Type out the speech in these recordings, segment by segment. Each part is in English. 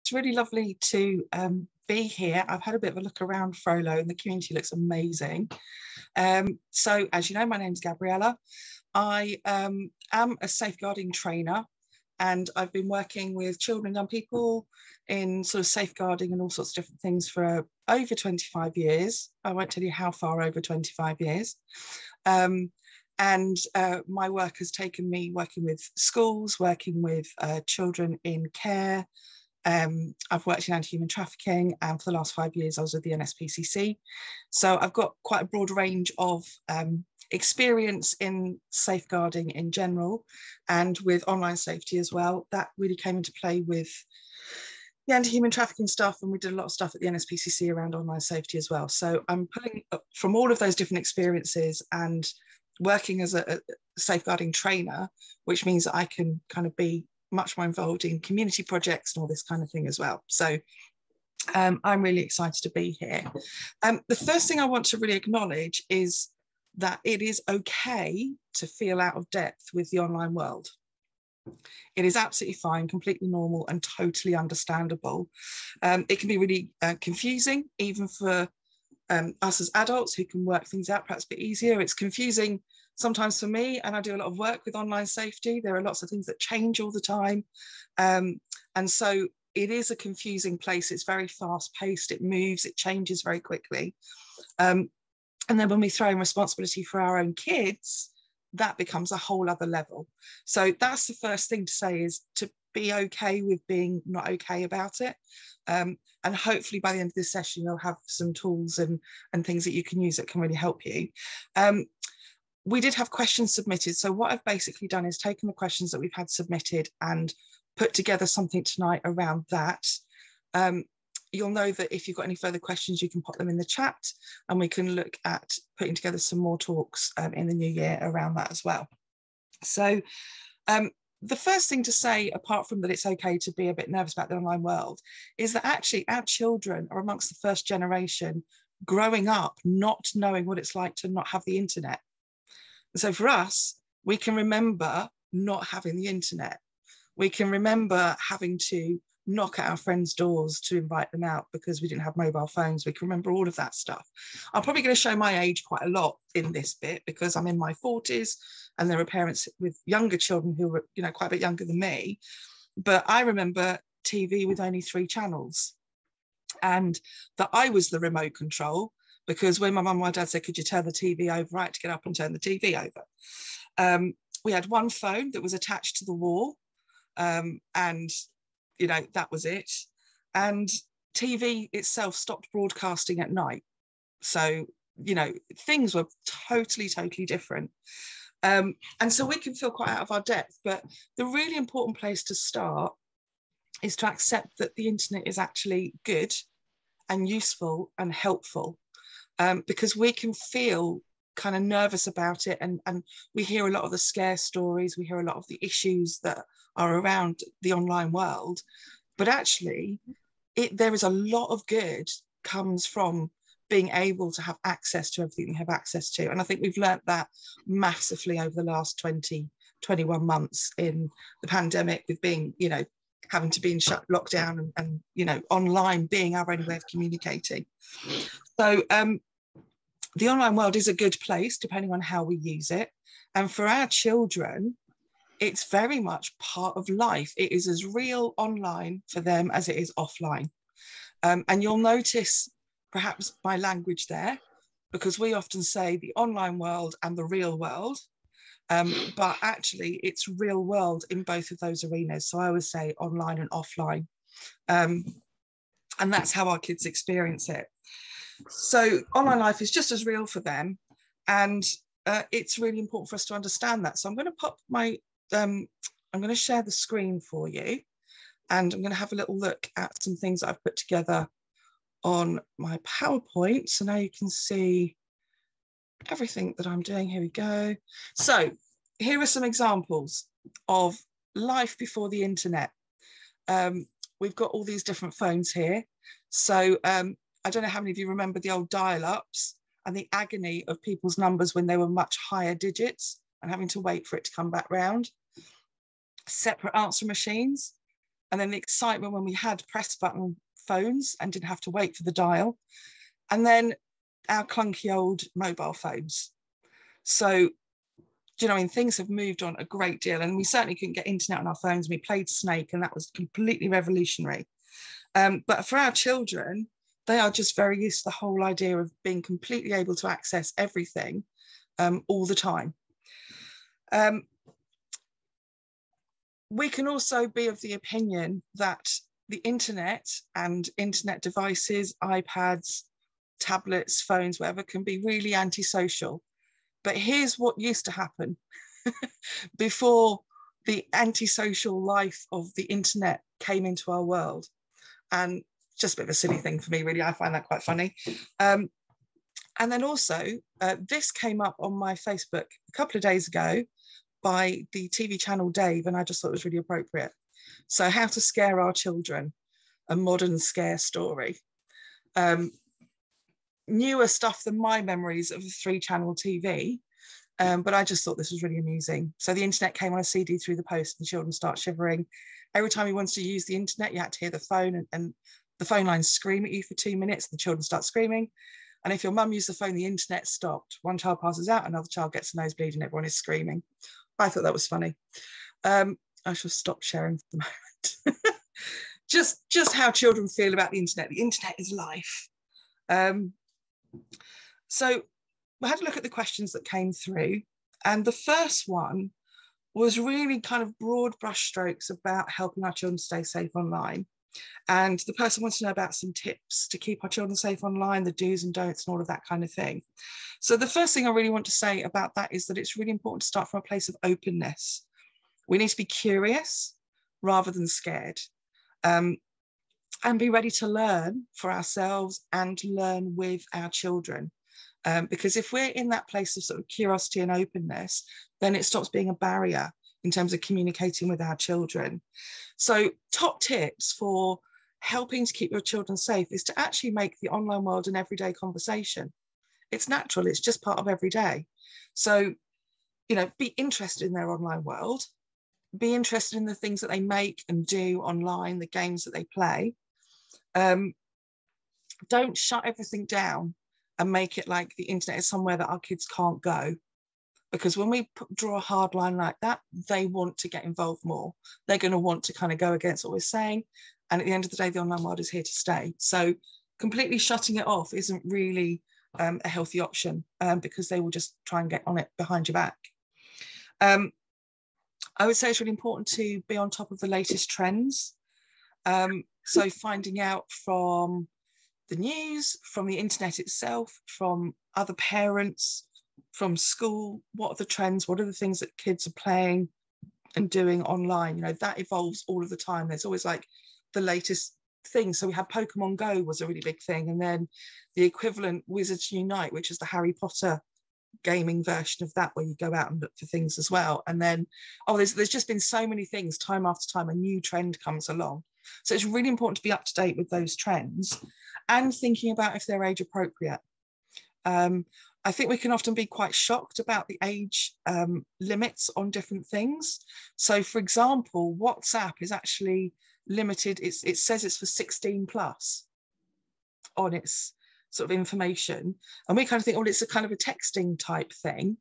It's really lovely to be here. I've had a bit of a look around Frollo and the community looks amazing. So as you know, my name's Gabriella. I am a safeguarding trainer, and I've been working with children and young people in sort of safeguarding and all sorts of different things for over 25 years. I won't tell you how far over 25 years. My work has taken me working with schools, working with children in care. I've worked in anti-human trafficking, and for the last 5 years I was with the NSPCC. So I've got quite a broad range of experience in safeguarding in general, and with online safety as well. That really came into play with the anti-human trafficking stuff, and we did a lot of stuff at the NSPCC around online safety as well. So I'm pulling up from all of those different experiences and working as a safeguarding trainer, which means that I can kind of be much more involved in community projects and all this kind of thing as well. So I'm really excited to be here. The first thing I want to really acknowledge is that it is okay to feel out of depth with the online world. It is absolutely fine, completely normal and totally understandable. It can be really confusing, even for us as adults who can work things out perhaps a bit easier. It's confusing sometimes for me, and I do a lot of work with online safety. There are lots of things that change all the time. And so it is a confusing place. It's very fast paced, it moves, it changes very quickly. And then when we throw in responsibility for our own kids, that becomes a whole other level. So that's the first thing to say, is to be okay with being not okay about it. And hopefully by the end of this session, you'll have some tools and things that you can use that can really help you. We did have questions submitted. So what I've basically done is taken the questions that we've had submitted and put together something tonight around that. You'll know that if you've got any further questions, you can pop them in the chat, and we can look at putting together some more talks in the new year around that as well. So the first thing to say, apart from that it's okay to be a bit nervous about the online world, is that actually our children are amongst the first generation growing up not knowing what it's like to not have the internet. So for us, we can remember not having the internet. We can remember having to knock at our friends' doors to invite them out because we didn't have mobile phones. We can remember all of that stuff. I'm probably going to show my age quite a lot in this bit because I'm in my 40s and there are parents with younger children who are, you know, quite a bit younger than me. But I remember TV with only 3 channels, and that I was the remote control, because when my mum and my dad said, could you turn the TV over, I had to get up and turn the TV over. We had one phone that was attached to the wall, and you know, that was it. And TV itself stopped broadcasting at night. So, you know, things were totally different. And so we can feel quite out of our depth, but the really important place to start is to accept that the internet is actually good and useful and helpful, because we can feel kind of nervous about it, and we hear a lot of the scare stories, we hear a lot of the issues that are around the online world, but actually there is a lot of good comes from being able to have access to everything we have access to. And I think we've learnt that massively over the last 21 months in the pandemic, with being, you know, having to be in lockdown and you know, online being our only way of communicating. So the online world is a good place depending on how we use it. And for our children, it's very much part of life. It is as real online for them as it is offline. And you'll notice perhaps my language there, because we often say the online world and the real world, but actually it's real world in both of those arenas. So I always say online and offline. And that's how our kids experience it. So online life is just as real for them, and it's really important for us to understand that. So I'm going to pop my, I'm going to share the screen for you, and I'm going to have a little look at some things that I've put together on my PowerPoint. So now you can see everything that I'm doing. Here we go. So here are some examples of life before the internet. We've got all these different phones here. So I don't know how many of you remember the old dial-ups and the agony of people's numbers when they were much higher digits and having to wait for it to come back round. Separate answer machines. and then the excitement when we had press button phones and didn't have to wait for the dial, and then our clunky old mobile phones. So, you know, things have moved on a great deal, and we certainly couldn't get internet on our phones. We played Snake, and that was completely revolutionary. But for our children, they are just very used to the whole idea of being completely able to access everything all the time. We can also be of the opinion that the internet and internet devices, iPads, tablets, phones, whatever, can be really antisocial. But here's what used to happen before the antisocial life of the internet came into our world. And just a bit of a silly thing for me, really. I find that quite funny. And then also, this came up on my Facebook a couple of days ago by the TV channel Dave, and I just thought it was really appropriate. So, how to scare our children, a modern scare story. Newer stuff than my memories of the 3-channel TV, but I just thought this was really amusing. So the internet came on a CD through the post, and children start shivering. Every time you wanted to use the internet, you had to hear the phone and the phone lines scream at you for 2 minutes, and the children start screaming. And if your mum used the phone, the internet stopped. One child passes out, another child gets a nosebleed, and everyone is screaming. I thought that was funny. I shall stop sharing for the moment. just how children feel about the internet. The internet is life. So we had a look at the questions that came through, and the first one was really kind of broad brushstrokes about helping our children stay safe online. And the person wanted to know about some tips to keep our children safe online, the do's and don'ts and all of that kind of thing. So the first thing I really want to say about that is that it's really important to start from a place of openness. We need to be curious rather than scared, and be ready to learn for ourselves and learn with our children. Because if we're in that place of sort of curiosity and openness, then it stops being a barrier in terms of communicating with our children. So top tips for helping to keep your children safe is to actually make the online world an everyday conversation. It's natural, it's just part of every day. So, you know, be interested in their online world, be interested in the things that they make and do online, the games that they play. Don't shut everything down and make it like the internet is somewhere that our kids can't go. Because when we draw a hard line like that, they want to get involved more. They're going to want to kind of go against what we're saying. And at the end of the day, the online world is here to stay. So completely shutting it off isn't really a healthy option, because they will just try and get on it behind your back. I would say it's really important to be on top of the latest trends. So finding out from the news, from the internet itself, from other parents, from school, what are the trends, what are the things that kids are playing and doing online. You know, that evolves all of the time. There's always like the latest thing. So we had Pokemon Go was a really big thing, and then the equivalent Wizards Unite, which is the Harry Potter gaming version of that, where you go out and look for things as well. And then there's just been so many things, time after time a new trend comes along. So it's really important to be up to date with those trends and thinking about if they're age appropriate. I think we can often be quite shocked about the age limits on different things. So for example, WhatsApp is actually limited. It says it's for 16 plus on its sort of information. And we kind of think, well, it's a kind of a texting type thing,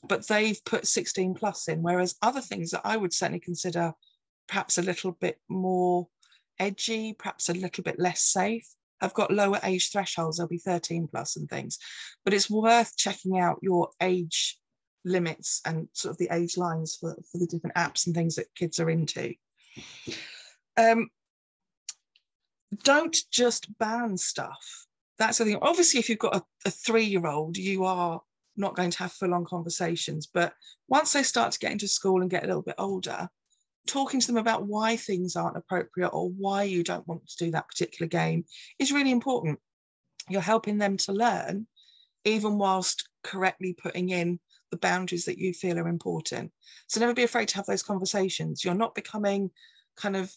but they've put 16 plus in, whereas other things that I would certainly consider perhaps a little bit more edgy, perhaps a little bit less safe, have got lower age thresholds. They'll be 13 plus and things, but it's worth checking out your age limits and sort of the age lines for the different apps and things that kids are into. Don't just ban stuff. That's the thing. Obviously, if you've got a 3-year-old, you are not going to have full-on conversations, but once they start to get into school and get a little bit older, talking to them about why things aren't appropriate or why you don't want to do that particular game is really important. You're helping them to learn, even whilst correctly putting in the boundaries that you feel are important. So never be afraid to have those conversations. You're not becoming kind of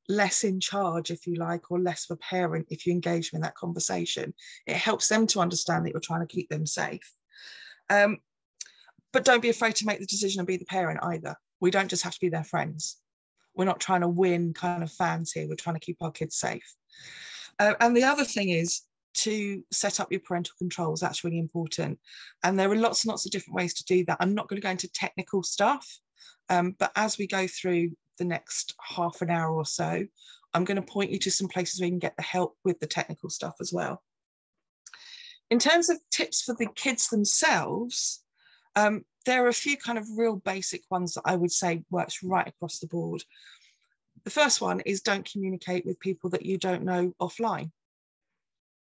less in charge, if you like, or less of a parent if you engage them in that conversation. It helps them to understand that you're trying to keep them safe. But don't be afraid to make the decision and be the parent either. We don't just have to be their friends. We're not trying to win kind of fans here. We're trying to keep our kids safe. And the other thing is to set up your parental controls. That's really important. And there are lots and lots of different ways to do that. I'm not going to go into technical stuff, but as we go through the next half an hour or so, I'm going to point you to some places where you can get the help with the technical stuff as well. In terms of tips for the kids themselves, there are a few kind of real basic ones that I would say works right across the board. The first one is don't communicate with people that you don't know offline.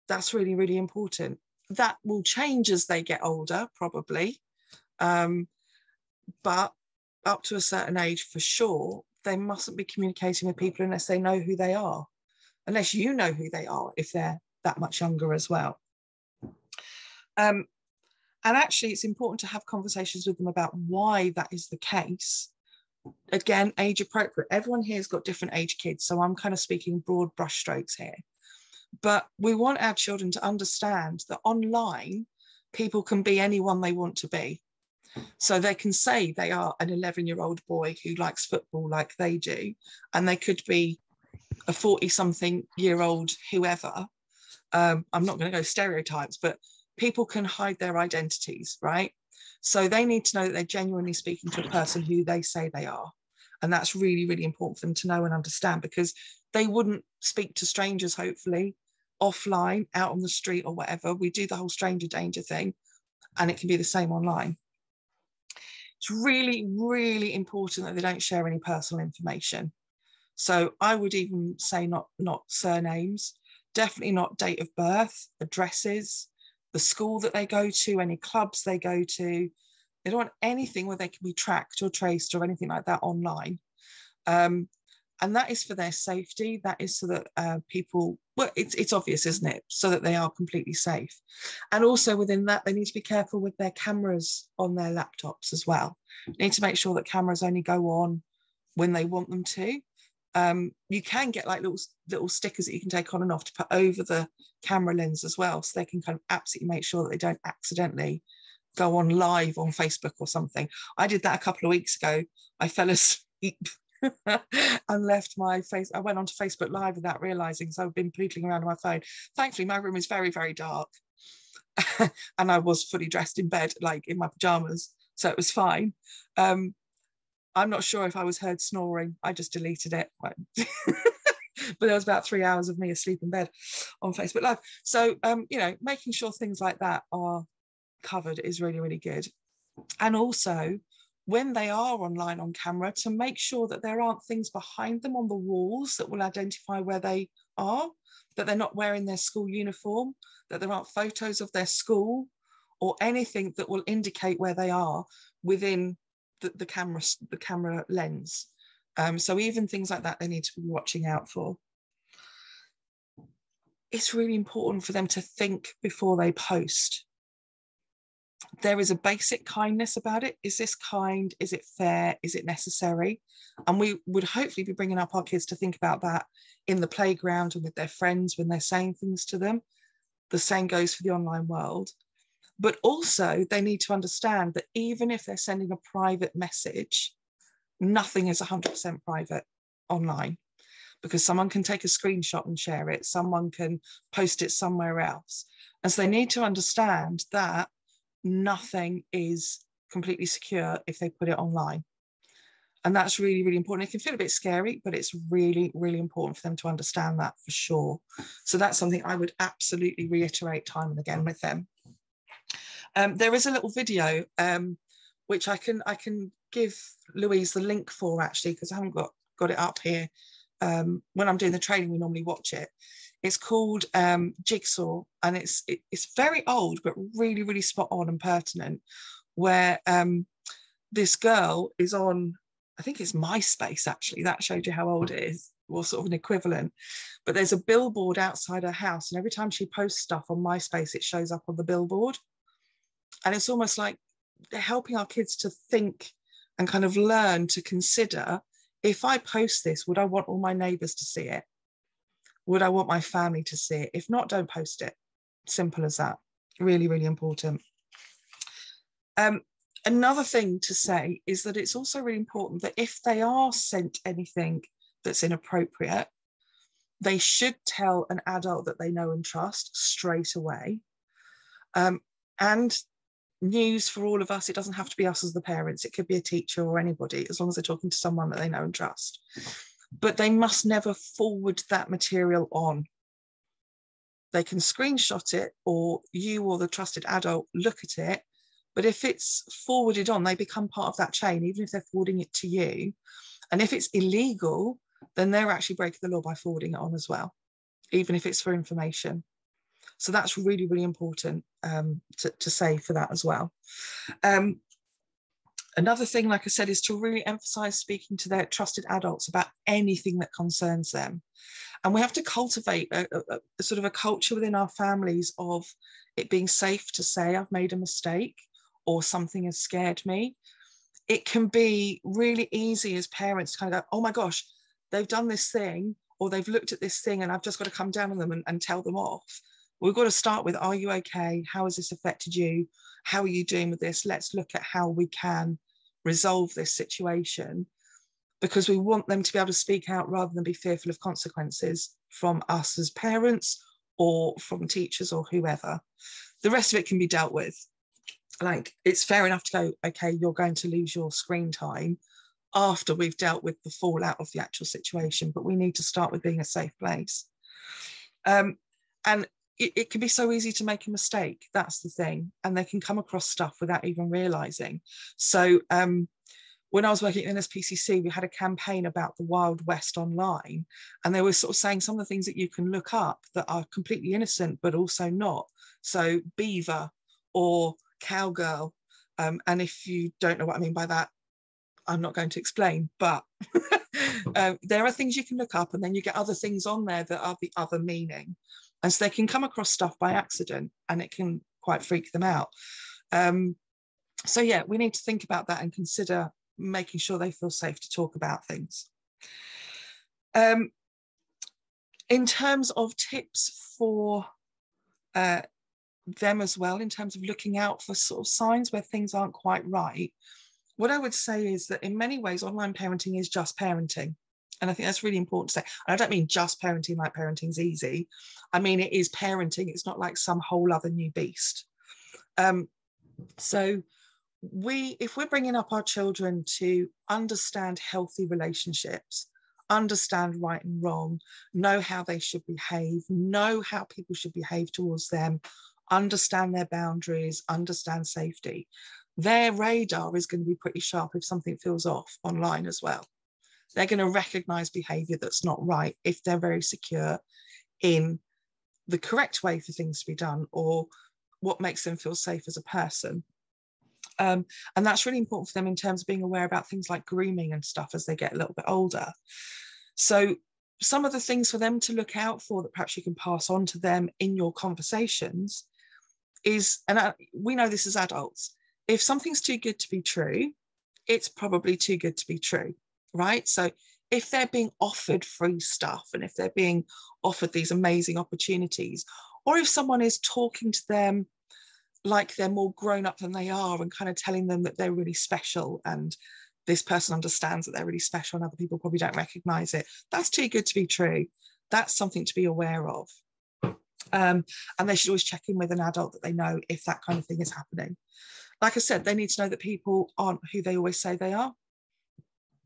That's really, really important. That will change as they get older, probably. But up to a certain age, for sure, they mustn't be communicating with people unless they know who they are, unless you know who they are, if they're that much younger as well. And actually, it's important to have conversations with them about why that is the case. Again, age appropriate. Everyone here has got different age kids, so I'm kind of speaking broad brushstrokes here. But we want our children to understand that online, people can be anyone they want to be. So they can say they are an 11-year-old boy who likes football like they do, and they could be a 40-something-year-old whoever. I'm not going to go stereotypes, but people can hide their identities, right? So they need to know that they're genuinely speaking to a person who they say they are. And that's really, really important for them to know and understand, because they wouldn't speak to strangers, hopefully, offline, out on the street or whatever. We do the whole stranger danger thing, and it can be the same online. It's really, really important that they don't share any personal information. So I would even say not surnames, definitely not date of birth, addresses, the school that they go to, any clubs they go to. They don't want anything where they can be tracked or traced or anything like that online. And that is for their safety. That is so that people, well, it's obvious, isn't it? So that they are completely safe. And also within that, they need to be careful with their cameras on their laptops as well. They need to make sure that cameras only go on when they want them to. You can get like little stickers that you can take on and off to put over the camera lens as well, so they can kind of absolutely make sure that they don't accidentally go on live on Facebook or something. I did that a couple of weeks ago. I fell asleep and left my face. I went onto Facebook Live without realizing, so I've been pootling around on my phone. Thankfully, my room is very, very dark, and I was fully dressed in bed, like in my pajamas, so it was fine. I'm not sure if I was heard snoring. I just deleted it. But there was about 3 hours of me asleep in bed on Facebook Live. So, making sure things like that are covered is really, really good. And also, when they are online on camera, to make sure that there aren't things behind them on the walls that will identify where they are, that they're not wearing their school uniform, that there aren't photos of their school or anything that will indicate where they are within the camera lens. So even things like that, they need to be watching out for. It's really important for them to think before they post. There is a basic kindness about it. Is this kind? Is it fair? Is it necessary? And we would hopefully be bringing up our kids to think about that in the playground and with their friends when they're saying things to them. The same goes for the online world. But also they need to understand that even if they're sending a private message, nothing is 100% private online, because someone can take a screenshot and share it. Someone can post it somewhere else. And so they need to understand that nothing is completely secure if they put it online. And that's really, really important. It can feel a bit scary, but it's really, really important for them to understand that for sure. So that's something I would absolutely reiterate time and again with them. There is a little video which I can give Louise the link for, actually, because I haven't got it up here. When I'm doing the training, we normally watch it. It's called Jigsaw, and it's very old, but really, really spot on and pertinent, where this girl is on, I think it's MySpace, actually. That showed you how old it is, or sort of an equivalent. But there's a billboard outside her house, and every time she posts stuff on MySpace, it shows up on the billboard. And it's almost like they're helping our kids to think and kind of learn to consider, if I post this, would I want all my neighbours to see it? Would I want my family to see it? If not, don't post it. Simple as that. Really, really important. Another thing to say is that it's also really important that if they are sent anything that's inappropriate, they should tell an adult that they know and trust straight away. And news for all of us, it doesn't have to be us as the parents, it could be a teacher or anybody, as long as they're talking to someone that they know and trust. But they must never forward that material on. They can screenshot it, or you or the trusted adult look at it, but if it's forwarded on, they become part of that chain, even if they're forwarding it to you. And if it's illegal, then they're actually breaking the law by forwarding it on as well, even if it's for information. So that's really, really important to say for that as well. Another thing, like I said, is to really emphasize speaking to their trusted adults about anything that concerns them. And we have to cultivate a sort of a culture within our families of it being safe to say, I've made a mistake, or something has scared me. It can be really easy as parents to kind of go, oh my gosh, they've done this thing, or they've looked at this thing and I've just got to come down on them and tell them off. We've got to start with, are you okay? How has this affected you? How are you doing with this? Let's look at how we can resolve this situation, because we want them to be able to speak out rather than be fearful of consequences from us as parents or from teachers or whoever. The rest of it can be dealt with. Like, it's fair enough to go, okay, you're going to lose your screen time after we've dealt with the fallout of the actual situation, but we need to start with being a safe place. And it can be so easy to make a mistake. That's the thing. And they can come across stuff without even realizing. So when I was working at NSPCC, we had a campaign about the Wild West online, and they were sort of saying some of the things that you can look up that are completely innocent, but also not. So beaver or cowgirl. And if you don't know what I mean by that, I'm not going to explain, but there are things you can look up, and then you get other things on there that are the other meaning. And so they can come across stuff by accident, and it can quite freak them out. So yeah, we need to think about that and consider making sure they feel safe to talk about things. In terms of tips for them as well, in terms of looking out for sort of signs where things aren't quite right, what I would say is that in many ways, online parenting is just parenting. And I think that's really important to say. And I don't mean just parenting like parenting's easy. I mean, it is parenting. It's not like some whole other new beast. So if we're bringing up our children to understand healthy relationships, understand right and wrong, know how they should behave, know how people should behave towards them, understand their boundaries, understand safety, their radar is going to be pretty sharp if something feels off online as well. They're going to recognize behavior that's not right if they're very secure in the correct way for things to be done, or what makes them feel safe as a person. And that's really important for them in terms of being aware about things like grooming and stuff as they get a little bit older. So some of the things for them to look out for that perhaps you can pass on to them in your conversations is, and we know this as adults, if something's too good to be true, it's probably too good to be true, right? So if they're being offered free stuff, and if they're being offered these amazing opportunities, or if someone is talking to them like they're more grown up than they are and kind of telling them that they're really special, and this person understands that they're really special and other people probably don't recognize it, that's too good to be true. That's something to be aware of. And they should always check in with an adult that they know if that kind of thing is happening. Like I said, they need to know that people aren't who they always say they are.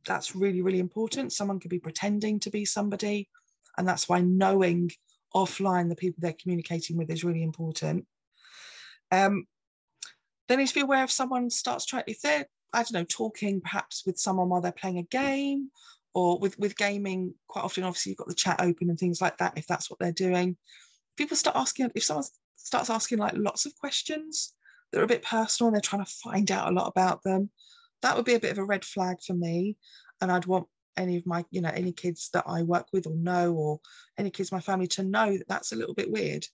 That's really, really important. Someone could be pretending to be somebody, and that's why knowing offline the people they're communicating with is really important. They need to be aware if someone starts trying, if they're, I don't know, talking perhaps with someone while they're playing a game, or with gaming, quite often, obviously, you've got the chat open and things like that, if that's what they're doing. People start asking, if someone starts asking like lots of questions that are a bit personal and they're trying to find out a lot about them, that would be a bit of a red flag for me. And I'd want any of my, any kids that I work with or know, or any kids in my family, to know that that's a little bit weird.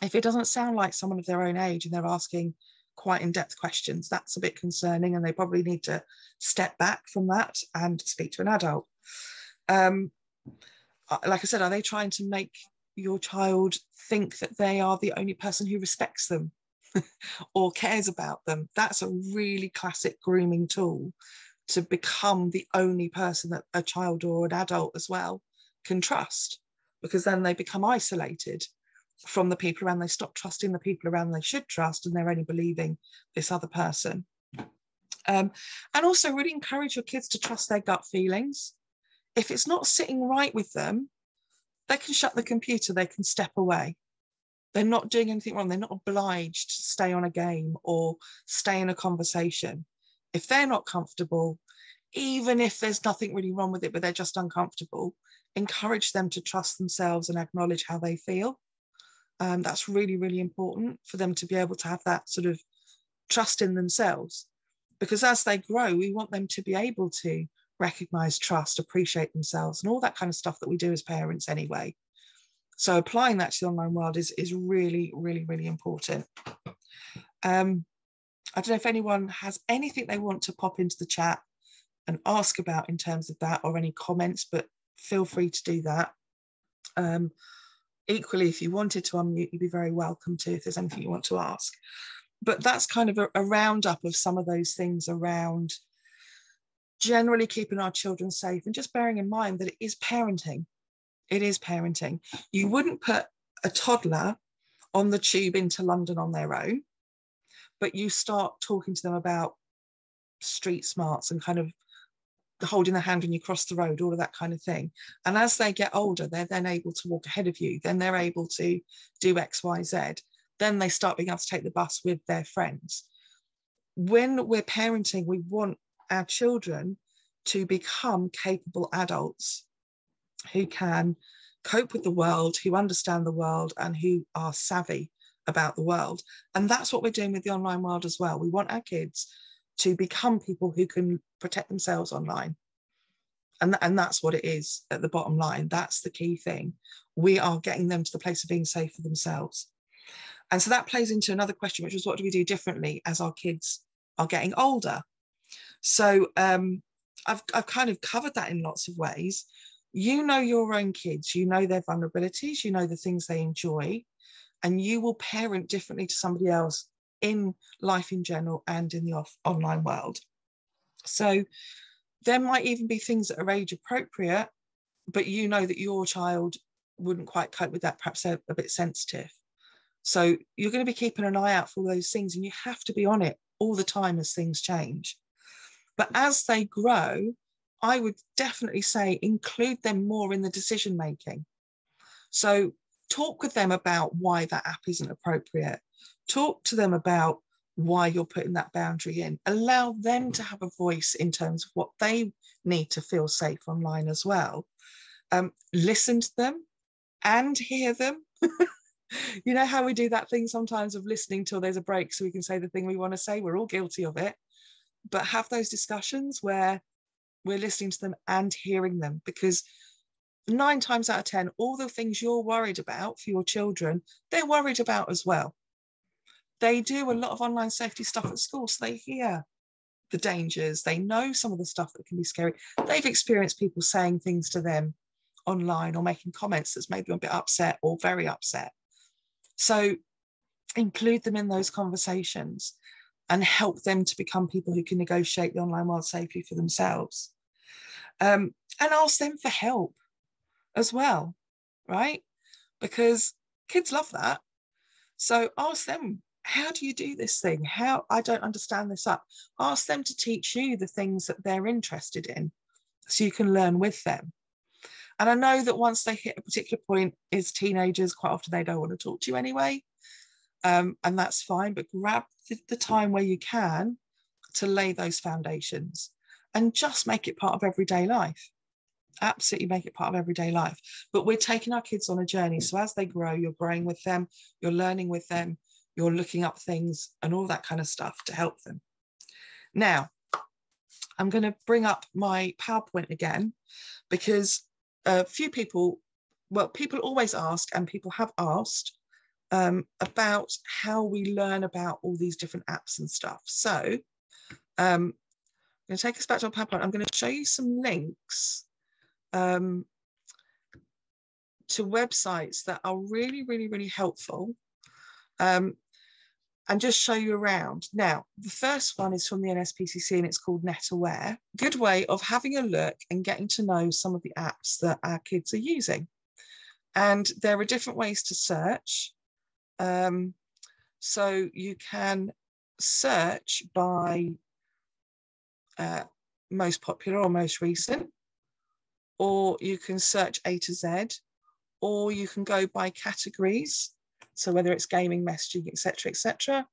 If it doesn't sound like someone of their own age and they're asking quite in-depth questions, that's a bit concerning, and they probably need to step back from that and speak to an adult. Like I said, are they trying to make your child think that they are the only person who respects them? or cares about them. That's a really classic grooming tool to become the only person that a child or an adult as well can trust, because then they become isolated from the people around. They stop trusting the people around they should trust, and they're only believing this other person. And also really encourage your kids to trust their gut feelings. If it's not sitting right with them, they can shut the computer, they can step away. They're not doing anything wrong. They're not obliged to stay on a game or stay in a conversation. If they're not comfortable, even if there's nothing really wrong with it, but they're just uncomfortable, encourage them to trust themselves and acknowledge how they feel. That's really, really important for them to be able to have that sort of trust in themselves. Because as they grow, we want them to be able to recognize, trust, appreciate themselves, and all that kind of stuff that we do as parents anyway. So applying that to the online world is really, really, really important. I don't know if anyone has anything they want to pop into the chat and ask about in terms of that, or any comments, but feel free to do that. Equally, if you wanted to unmute, you'd be very welcome to, if there's anything you want to ask. But that's kind of a roundup of some of those things around generally keeping our children safe, and just bearing in mind that it is parenting. It is parenting. You wouldn't put a toddler on the tube into London on their own, but you start talking to them about street smarts and kind of holding their hand when you cross the road, all of that kind of thing. And as they get older, they're then able to walk ahead of you. Then they're able to do X, Y, Z. Then they start being able to take the bus with their friends. When we're parenting, we want our children to become capable adults who can cope with the world, who understand the world, and who are savvy about the world. And that's what we're doing with the online world as well. We want our kids to become people who can protect themselves online. And that's what it is at the bottom line. That's the key thing. We are getting them to the place of being safe for themselves. And so that plays into another question, which is, what do we do differently as our kids are getting older? So I've kind of covered that in lots of ways. You know your own kids, you know their vulnerabilities, you know the things they enjoy, and you will parent differently to somebody else in life in general and in the online world. So there might even be things that are age appropriate, but you know that your child wouldn't quite cope with that, perhaps they're a bit sensitive. So you're going to be keeping an eye out for those things, and you have to be on it all the time as things change. But as they grow, I would definitely say include them more in the decision making. So talk with them about why that app isn't appropriate. Talk to them about why you're putting that boundary in. Allow them to have a voice in terms of what they need to feel safe online as well. Listen to them and hear them. You know how we do that thing sometimes of listening till there's a break so we can say the thing we want to say? We're all guilty of it. But have those discussions where we're listening to them and hearing them, because 9 times out of 10, all the things you're worried about for your children, they're worried about as well. They do a lot of online safety stuff at school, so they hear the dangers. They know some of the stuff that can be scary. They've experienced people saying things to them online or making comments that's made them a bit upset or very upset. So include them in those conversations and help them to become people who can negotiate the online world safely for themselves. And ask them for help as well, right? Because kids love that. So ask them, how do you do this thing? How, I don't understand this up. Ask them to teach you the things that they're interested in so you can learn with them. And I know that once they hit a particular point as teenagers, quite often they don't want to talk to you anyway. And that's fine, but grab the time where you can to lay those foundations and just make it part of everyday life. Absolutely make it part of everyday life. But we're taking our kids on a journey. So as they grow, you're growing with them, you're learning with them, you're looking up things and all that kind of stuff to help them. Now, I'm going to bring up my PowerPoint again, because a few people, well, people always ask, and people have asked, about how we learn about all these different apps and stuff. So I'm going to take us back to our PowerPoint. I'm going to show you some links to websites that are really, really, really helpful. and just show you around. Now, the first one is from the NSPCC and it's called Net Aware. Good way of having a look and getting to know some of the apps that our kids are using. And there are different ways to search. So you can search by most popular or most recent, or you can search A to Z, or you can go by categories. So whether it's gaming, messaging, etc.,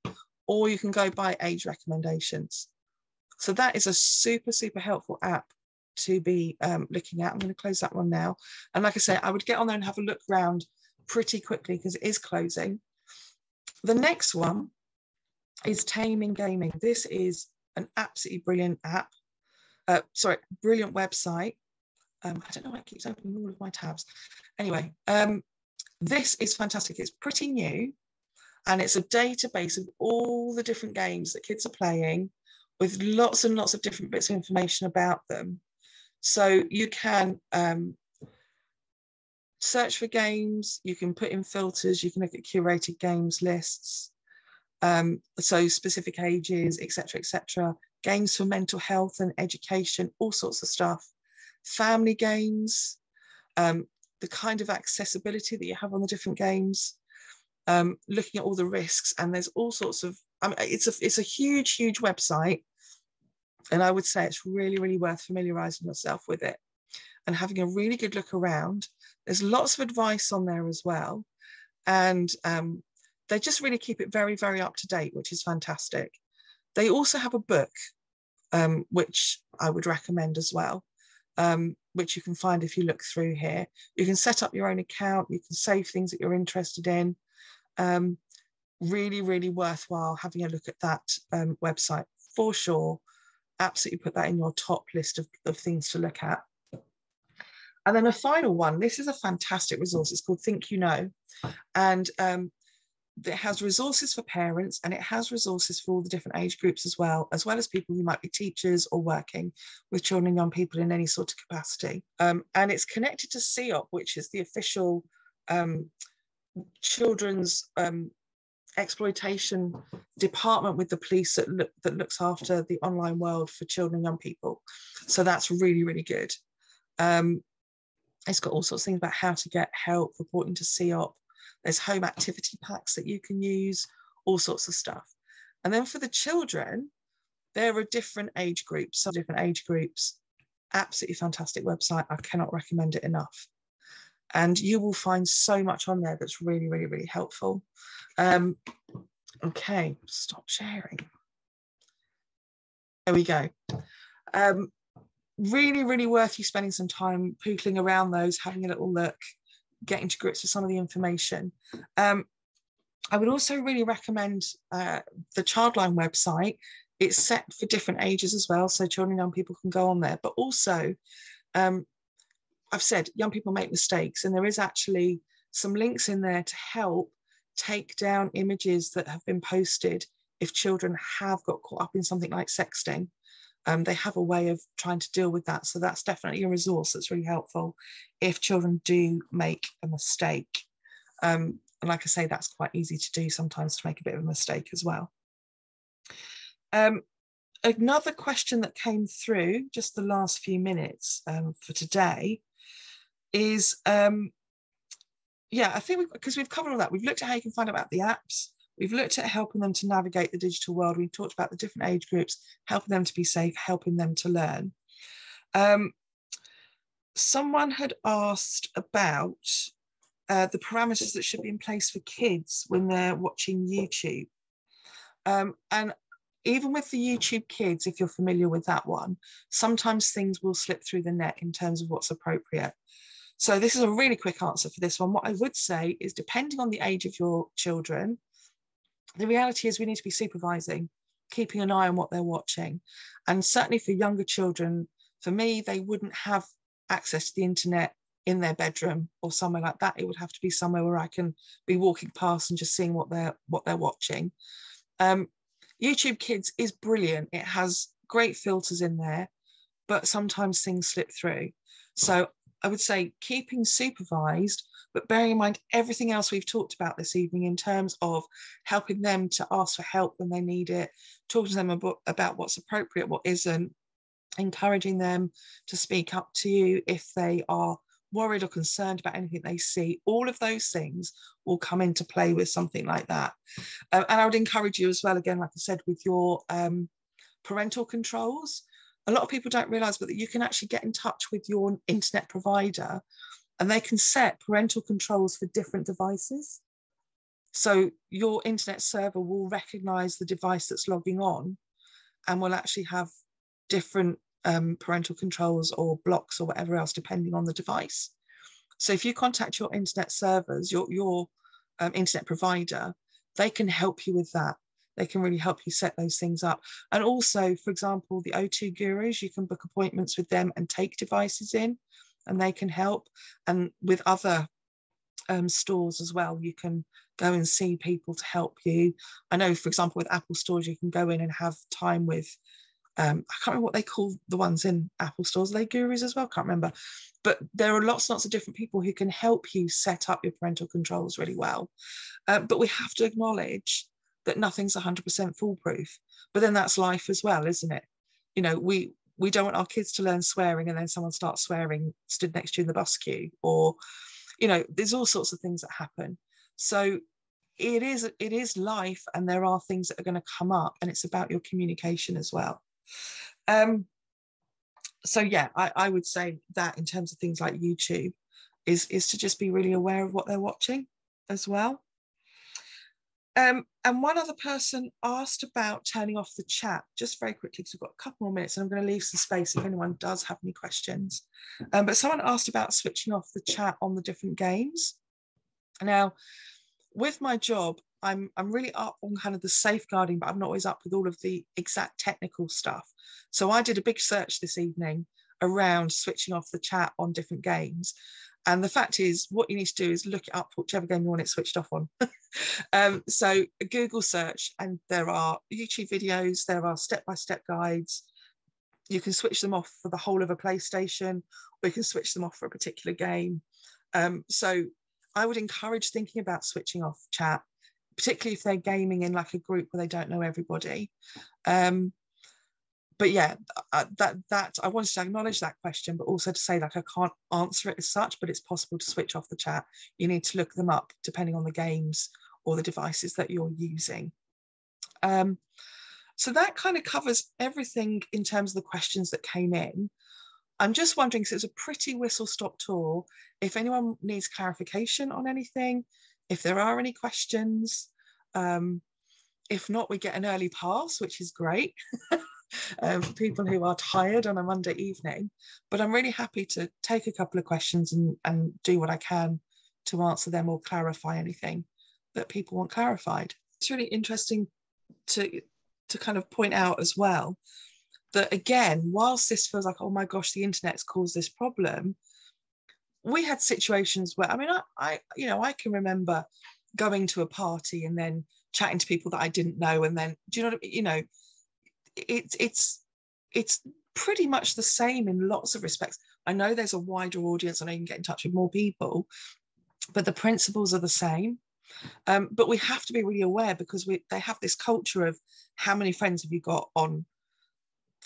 or you can go by age recommendations. So that is a super, super helpful app to be looking at. I'm going to close that one now. And like I say, I would get on there and have a look around pretty quickly because it is closing. The next one is Taming Gaming. This is an absolutely brilliant app. Brilliant website. I don't know why it keeps opening all of my tabs. Anyway, this is fantastic. It's pretty new and it's a database of all the different games that kids are playing with lots and lots of different bits of information about them. So you can search for games, you can put in filters, you can look at curated games lists, so specific ages, etc., games for mental health and education, all sorts of stuff, family games, the kind of accessibility that you have on the different games, looking at all the risks, and there's all sorts of, it's a huge website, and I would say it's really, really worth familiarising yourself with it and having a really good look around. There's lots of advice on there as well, and they just really keep it very, very up to date, which is fantastic. They also have a book, which I would recommend as well, which you can find if you look through here. You can set up your own account, you can save things that you're interested in. Really, really worthwhile having a look at that website for sure. Absolutely put that in your top list of things to look at. And then a final one, this is a fantastic resource. It's called Think You Know. And it has resources for parents and it has resources for all the different age groups as well as people who might be teachers or working with children and young people in any sort of capacity. And it's connected to CEOP, which is the official children's exploitation department with the police that looks after the online world for children and young people. So that's really, really good. It's got all sorts of things about how to get help, reporting to CEOP. There's home activity packs that you can use, all sorts of stuff. And then for the children, there are different age groups, absolutely fantastic website. I cannot recommend it enough. And you will find so much on there that's really, really, really helpful. Okay, stop sharing. There we go. Really, really worth you spending some time pootling around those, having a little look, getting to grips with some of the information. I would also really recommend the Childline website. It's set for different ages as well, so children and young people can go on there. But also, I've said young people make mistakes, and there is actually some links in there to help take down images that have been posted if children have got caught up in something like sexting. They have a way of trying to deal with that. So that's definitely a resource that's really helpful if children do make a mistake. And like I say, that's quite easy to do sometimes, to make a bit of a mistake as well. Another question that came through just the last few minutes for today is, yeah, I think because we've covered all that. We've looked at how you can find out about the apps. We've looked at helping them to navigate the digital world. We've talked about the different age groups, helping them to be safe, helping them to learn. Someone had asked about the parameters that should be in place for kids when they're watching YouTube. And even with the YouTube Kids, if you're familiar with that one, sometimes things will slip through the net in terms of what's appropriate. So this is a really quick answer for this one. What I would say is, depending on the age of your children, the reality is we need to be supervising, keeping an eye on what they're watching. And certainly for younger children, for me, they wouldn't have access to the internet in their bedroom or somewhere like that. It would have to be somewhere where I can be walking past and just seeing what they're watching. YouTube Kids is brilliant. It has great filters in there, but sometimes things slip through. So I would say keeping supervised, but bearing in mind everything else we've talked about this evening in terms of helping them to ask for help when they need it, talking to them about what's appropriate, what isn't, encouraging them to speak up to you if they are worried or concerned about anything they see. All of those things will come into play with something like that. And I would encourage you as well, again, like I said, with your parental controls. A lot of people don't realise, but that you can actually get in touch with your internet provider and they can set parental controls for different devices. So your internet server will recognise the device that's logging on and will actually have different parental controls or blocks or whatever else, depending on the device. So if you contact your internet servers, your internet provider, they can help you with that. They can really help you set those things up. And also, for example, the O2 gurus, you can book appointments with them and take devices in, and they can help. And with other stores as well, you can go and see people to help you. I know, for example, with Apple stores, you can go in and have time with, I can't remember what they call the ones in Apple stores. Are they gurus as well? Can't remember. But there are lots and lots of different people who can help you set up your parental controls really well. But we have to acknowledge that nothing's 100% foolproof. But then that's life as well, isn't it? You know, we don't want our kids to learn swearing and then someone starts swearing stood next to you in the bus queue, or, you know, there's all sorts of things that happen. So it is life, and there are things that are going to come up, and it's about your communication as well. So yeah, I would say that in terms of things like YouTube is to just be really aware of what they're watching as well. And one other person asked about turning off the chat, just very quickly, because we've got a couple more minutes and I'm going to leave some space if anyone does have any questions. But someone asked about switching off the chat on the different games. Now, with my job, I'm really up on kind of the safeguarding, but I'm not always up with all of the exact technical stuff. So I did a big search this evening around switching off the chat on different games. And the fact is, what you need to do is look it up for whichever game you want it switched off on. So a Google search, and there are YouTube videos, there are step-by-step guides. You can switch them off for the whole of a PlayStation, or you can switch them off for a particular game. So I would encourage thinking about switching off chat, particularly if they're gaming in like a group where they don't know everybody. But yeah, that I wanted to acknowledge that question, but also to say, like, I can't answer it as such, but it's possible to switch off the chat. You need to look them up depending on the games or the devices that you're using. So that kind of covers everything in terms of the questions that came in. I'm just wondering, because it was a pretty whistle-stop tour, if anyone needs clarification on anything, if there are any questions. If not, we get an early pass, which is great. For people who are tired on a Monday evening. But I'm really happy to take a couple of questions and do what I can to answer them or clarify anything that people want clarified. It's really interesting to kind of point out as well that, again, whilst this feels like, oh my gosh, the internet's caused this problem, we had situations where, I mean, I can remember going to a party and then chatting to people that I didn't know, and then, do you know what I mean? You know, it's pretty much the same in lots of respects. I know there's a wider audience, I know you can get in touch with more people, but the principles are the same. But we have to be really aware, because they have this culture of how many friends have you got on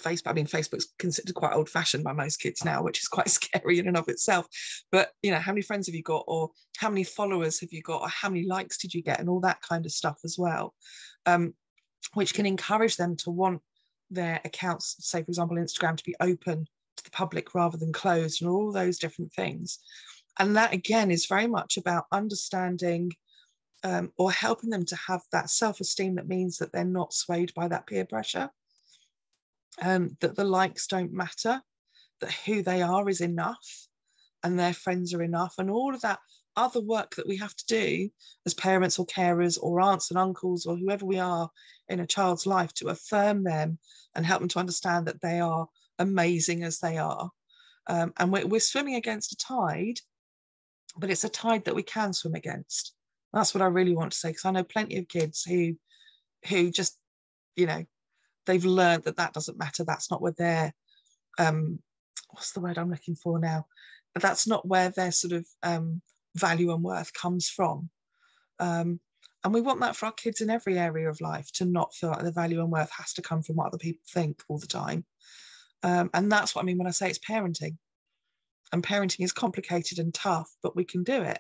Facebook. I mean, Facebook's considered quite old-fashioned by most kids now, which is quite scary in and of itself. But, you know, how many friends have you got, or how many followers have you got, or how many likes did you get, and all that kind of stuff as well, which can encourage them to want their accounts, say, for example, Instagram, to be open to the public rather than closed, and all those different things. And that, again, is very much about understanding or helping them to have that self-esteem that means that they're not swayed by that peer pressure, that the likes don't matter, that who they are is enough, and their friends are enough, and all of that other work that we have to do as parents or carers or aunts and uncles or whoever we are in a child's life, to affirm them and help them to understand that they are amazing as they are. And we're swimming against a tide, but it's a tide that we can swim against. That's what I really want to say, because I know plenty of kids who just, you know, they've learned that doesn't matter. That's not where they're, what's the word I'm looking for now? that's not where their sort of value and worth comes from. And we want that for our kids in every area of life, to not feel like the value and worth has to come from what other people think all the time. And that's what I mean when I say it's parenting. And parenting is complicated and tough, but we can do it.